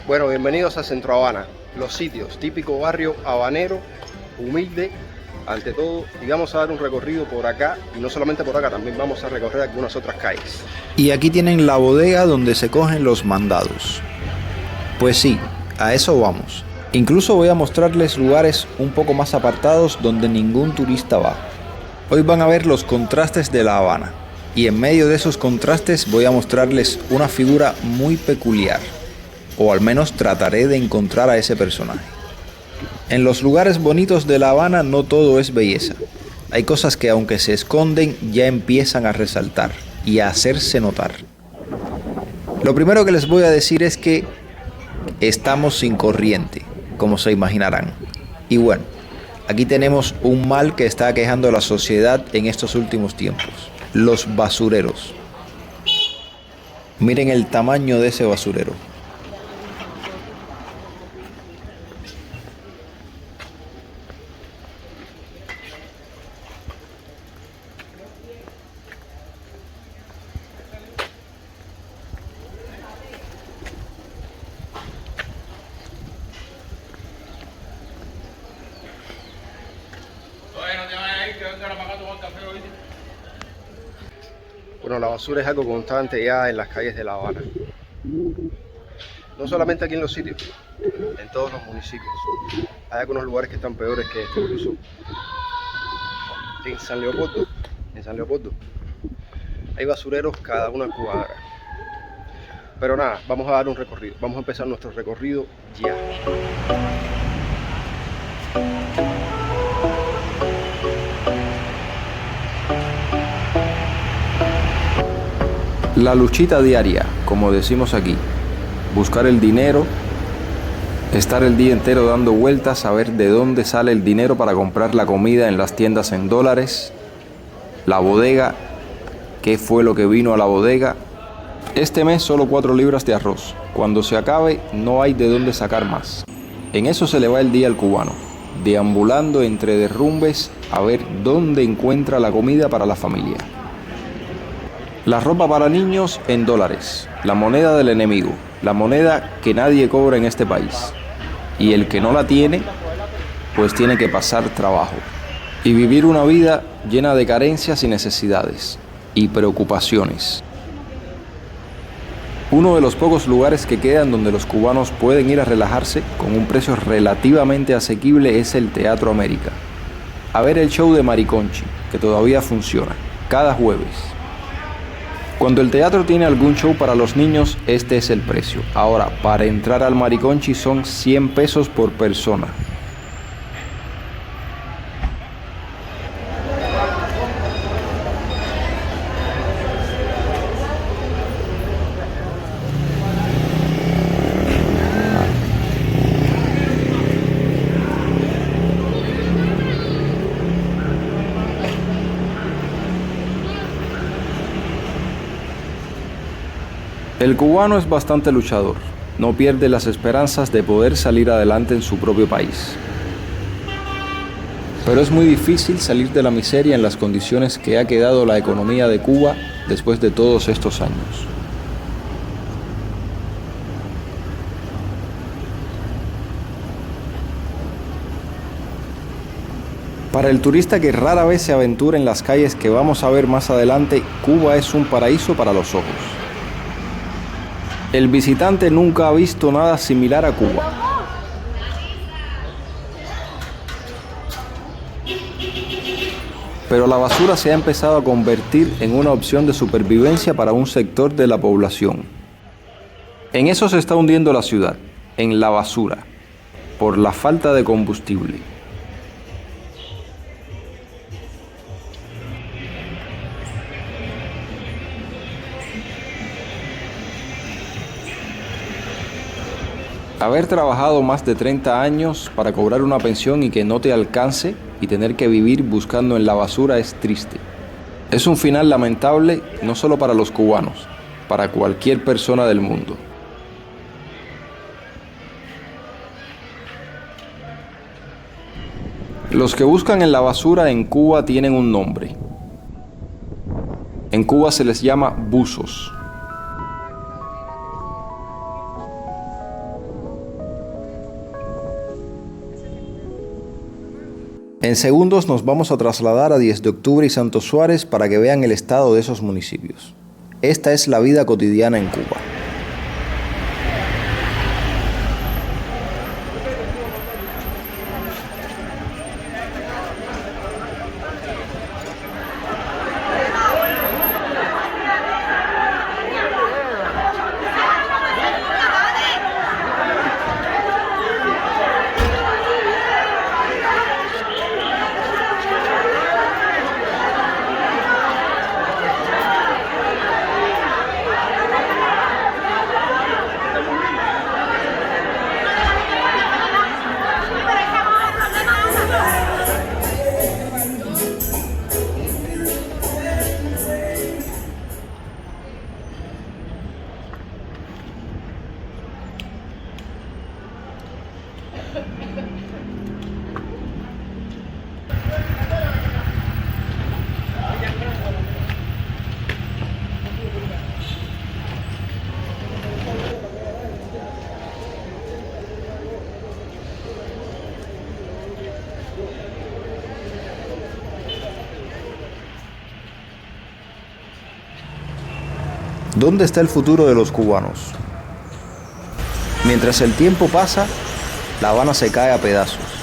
Bueno, bienvenidos a Centro Habana, los sitios, típico barrio habanero, humilde, ante todo, y vamos a dar un recorrido por acá, y no solamente por acá, también vamos a recorrer algunas otras calles. Y aquí tienen la bodega donde se cogen los mandados. Pues sí, a eso vamos. Incluso voy a mostrarles lugares un poco más apartados donde ningún turista va. Hoy van a ver los contrastes de La Habana, y en medio de esos contrastes voy a mostrarles una figura muy peculiar. O al menos trataré de encontrar a ese personaje. En los lugares bonitos de La Habana no todo es belleza. Hay cosas que aunque se esconden ya empiezan a resaltar y a hacerse notar. Lo primero que les voy a decir es que estamos sin corriente, como se imaginarán. Y bueno, aquí tenemos un mal que está aquejando a la sociedad en estos últimos tiempos: los basureros. Miren el tamaño de ese basurero. Bueno, la basura es algo constante ya en las calles de La Habana. No solamente aquí en los sitios, en todos los municipios. Hay algunos lugares que están peores que este, incluso en San Leopoldo, hay basureros cada una cuadra. Pero nada, vamos a dar un recorrido. Vamos a empezar nuestro recorrido ya. La luchita diaria, como decimos aquí. Buscar el dinero, estar el día entero dando vueltas a ver de dónde sale el dinero para comprar la comida en las tiendas en dólares. La bodega, qué fue lo que vino a la bodega. Este mes solo 4 libras de arroz. Cuando se acabe no hay de dónde sacar más. En eso se le va el día al cubano, deambulando entre derrumbes a ver dónde encuentra la comida para la familia. La ropa para niños en dólares, la moneda del enemigo, la moneda que nadie cobra en este país. Y el que no la tiene, pues tiene que pasar trabajo y vivir una vida llena de carencias y necesidades y preocupaciones. Uno de los pocos lugares que quedan donde los cubanos pueden ir a relajarse con un precio relativamente asequible es el Teatro América. A ver el show de Mariconchi, que todavía funciona, cada jueves. Cuando el teatro tiene algún show para los niños, este es el precio. Ahora, para entrar al Mariconchi son 100 pesos por persona. El cubano es bastante luchador, no pierde las esperanzas de poder salir adelante en su propio país. Pero es muy difícil salir de la miseria en las condiciones que ha quedado la economía de Cuba después de todos estos años. Para el turista que rara vez se aventura en las calles que vamos a ver más adelante, Cuba es un paraíso para los ojos. El visitante nunca ha visto nada similar a Cuba. Pero la basura se ha empezado a convertir en una opción de supervivencia para un sector de la población. En eso se está hundiendo la ciudad, en la basura, por la falta de combustible. Haber trabajado más de 30 años para cobrar una pensión y que no te alcance y tener que vivir buscando en la basura es triste. Es un final lamentable no solo para los cubanos, para cualquier persona del mundo. Los que buscan en la basura en Cuba tienen un nombre. En Cuba se les llama buzos. En segundos nos vamos a trasladar a 10 de octubre y Santo Suárez para que vean el estado de esos municipios. Esta es la vida cotidiana en Cuba. ¿Dónde está el futuro de los cubanos? Mientras el tiempo pasa, La Habana se cae a pedazos.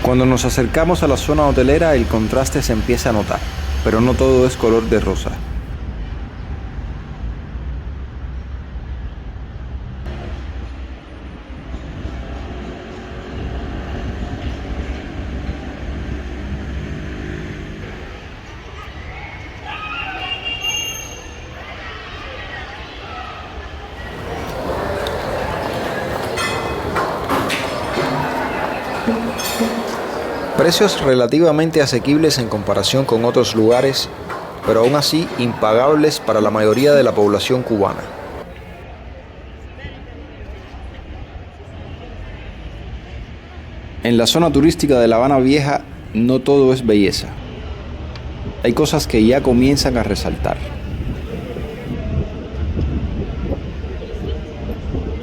Cuando nos acercamos a la zona hotelera, el contraste se empieza a notar, pero no todo es color de rosa. Precios relativamente asequibles en comparación con otros lugares, pero aún así impagables para la mayoría de la población cubana. En la zona turística de La Habana Vieja no todo es belleza. Hay cosas que ya comienzan a resaltar.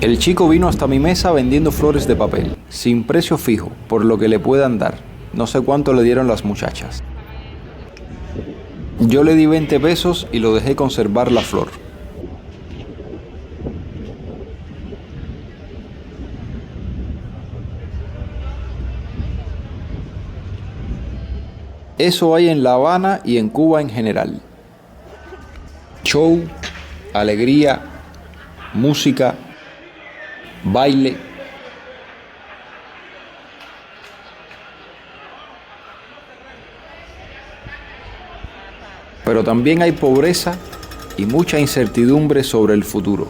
El chico vino hasta mi mesa vendiendo flores de papel, sin precio fijo, por lo que le puedan dar. No sé cuánto le dieron las muchachas. Yo le di 20 pesos y lo dejé conservar la flor. Eso hay en La Habana y en Cuba en general. Show, alegría, música, baile. Pero también hay pobreza y mucha incertidumbre sobre el futuro.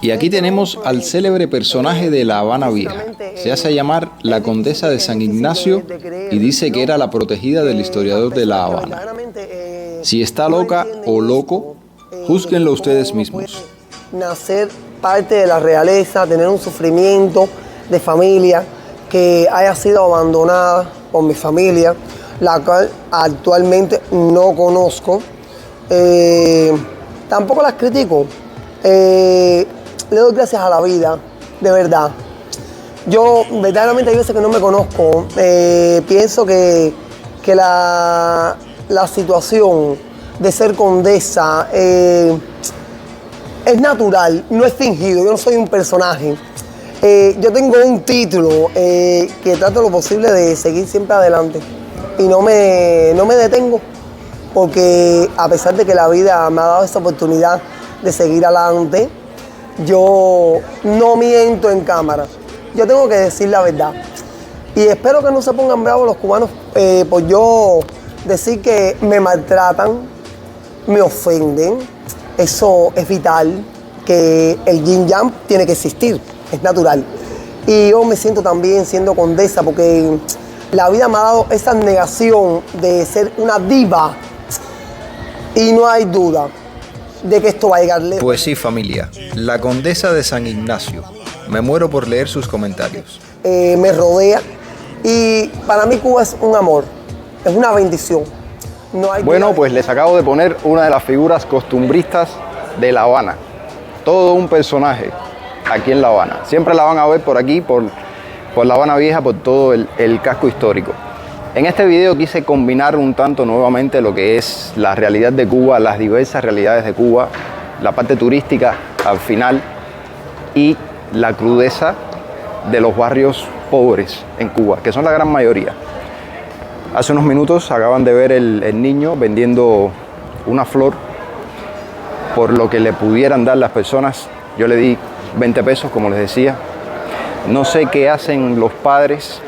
Y aquí tenemos al célebre personaje de La Habana Vieja. Se hace llamar la Condesa de San Ignacio y dice que era la protegida del historiador de La Habana. Si está loca o loco, júzguenlo ustedes mismos. Nacer parte de la realeza, tener un sufrimiento de familia, que haya sido abandonada por mi familia, la cual actualmente no conozco. Tampoco las critico. Le doy gracias a la vida, de verdad. Yo verdaderamente hay veces que no me conozco. Pienso que la situación de ser condesa es natural, no es fingido. Yo no soy un personaje. Yo tengo un título que trato lo posible de seguir siempre adelante. Y no me detengo, porque a pesar de que la vida me ha dado esta oportunidad de seguir adelante, yo no miento en cámara. Yo tengo que decir la verdad. Y espero que no se pongan bravos los cubanos por yo decir que me maltratan, me ofenden. Eso es vital, que el yin yang tiene que existir, es natural. Y yo me siento también siendo condesa, porque la vida me ha dado esa negación de ser una diva. Y no hay duda de que esto va a llegar lejos. Pues sí, familia, la Condesa de San Ignacio. Me muero por leer sus comentarios. Me rodea, y para mí Cuba es un amor, es una bendición. No hay Bueno, pues les acabo de poner una de las figuras costumbristas de La Habana. Todo un personaje aquí en La Habana. Siempre la van a ver por aquí, por La Habana Vieja, por todo el casco histórico. En este video quise combinar un tanto nuevamente lo que es la realidad de Cuba, las diversas realidades de Cuba, la parte turística al final y la crudeza de los barrios pobres en Cuba, que son la gran mayoría. Hace unos minutos acaban de ver el niño vendiendo una flor por lo que le pudieran dar las personas. Yo le di 20 pesos, como les decía. No sé qué hacen los padres.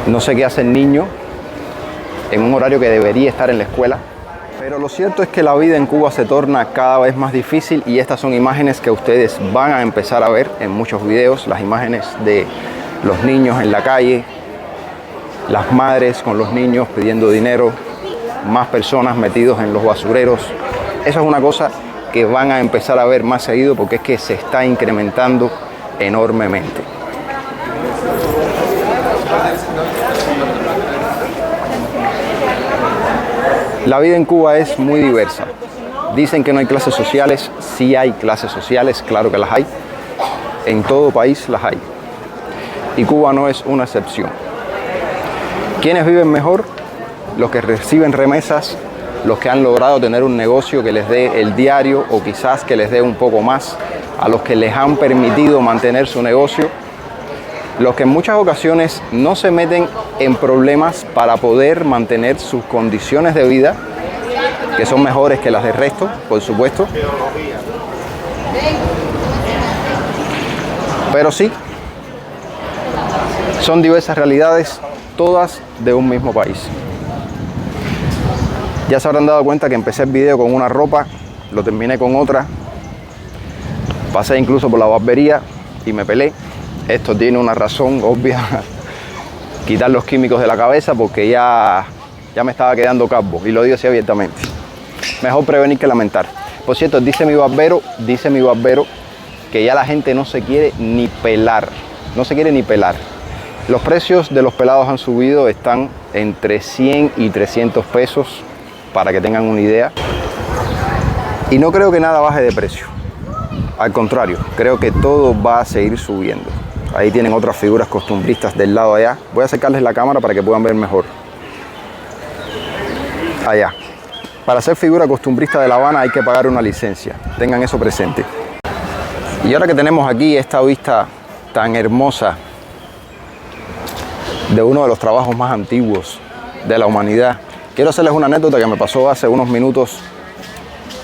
No sé qué hace el niño en un horario que debería estar en la escuela. Pero lo cierto es que la vida en Cuba se torna cada vez más difícil, y estas son imágenes que ustedes van a empezar a ver en muchos videos. Las imágenes de los niños en la calle, las madres con los niños pidiendo dinero, más personas metidos en los basureros. Eso es una cosa que van a empezar a ver más seguido, porque es que se está incrementando enormemente. La vida en Cuba es muy diversa. Dicen que no hay clases sociales. Sí hay clases sociales, claro que las hay. En todo país las hay. Y Cuba no es una excepción. ¿Quiénes viven mejor? Los que reciben remesas, los que han logrado tener un negocio que les dé el diario, o quizás que les dé un poco más, a los que les han permitido mantener su negocio, los que en muchas ocasiones no se meten en problemas para poder mantener sus condiciones de vida, que son mejores que las del resto, por supuesto. Pero sí, son diversas realidades, todas de un mismo país. Ya se habrán dado cuenta que empecé el video con una ropa, lo terminé con otra, pasé incluso por la barbería y me pelé. Esto tiene una razón obvia, quitar los químicos de la cabeza, porque ya me estaba quedando calvo, y lo digo así abiertamente. Mejor prevenir que lamentar. Por cierto, dice mi barbero que ya la gente no se quiere ni pelar, no se quiere ni pelar. Los precios de los pelados han subido, están entre 100 y 300 pesos, para que tengan una idea. Y no creo que nada baje de precio. Al contrario, creo que todo va a seguir subiendo. Ahí tienen otras figuras costumbristas del lado allá. Voy a acercarles la cámara para que puedan ver mejor. Allá. Para ser figura costumbrista de La Habana hay que pagar una licencia. Tengan eso presente. Y ahora que tenemos aquí esta vista tan hermosa de uno de los trabajos más antiguos de la humanidad, quiero hacerles una anécdota que me pasó hace unos minutos,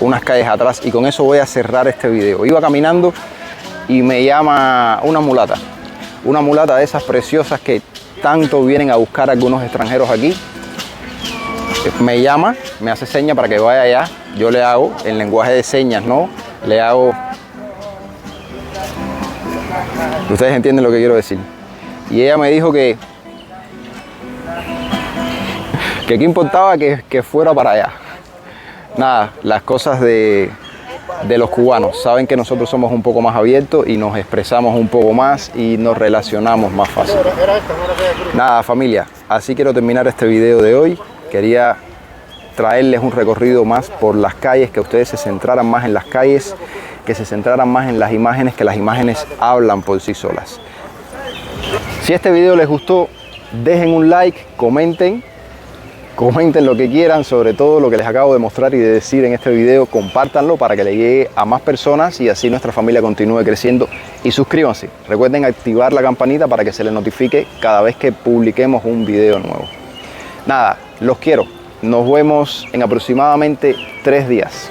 unas calles atrás, y con eso voy a cerrar este video. Iba caminando y me llama una mulata de esas preciosas que tanto vienen a buscar algunos extranjeros aquí. Me llama, me hace seña para que vaya allá. Yo le hago en lenguaje de señas, ¿no? Le hago Ustedes entienden lo que quiero decir. Y ella me dijo que qué importaba que fuera para allá. Nada, las cosas de los cubanos. Saben que nosotros somos un poco más abiertos y nos expresamos un poco más y nos relacionamos más fácil. Nada, familia, así quiero terminar este video de hoy. Quería traerles un recorrido más por las calles, que ustedes se centraran más en las calles, que se centraran más en las imágenes, que las imágenes hablan por sí solas. Si este video les gustó, dejen un like, comenten lo que quieran, sobre todo lo que les acabo de mostrar y de decir en este video, compártanlo para que le llegue a más personas y así nuestra familia continúe creciendo. Y suscríbanse, recuerden activar la campanita para que se les notifique cada vez que publiquemos un video nuevo. Nada, los quiero, nos vemos en aproximadamente 3 días.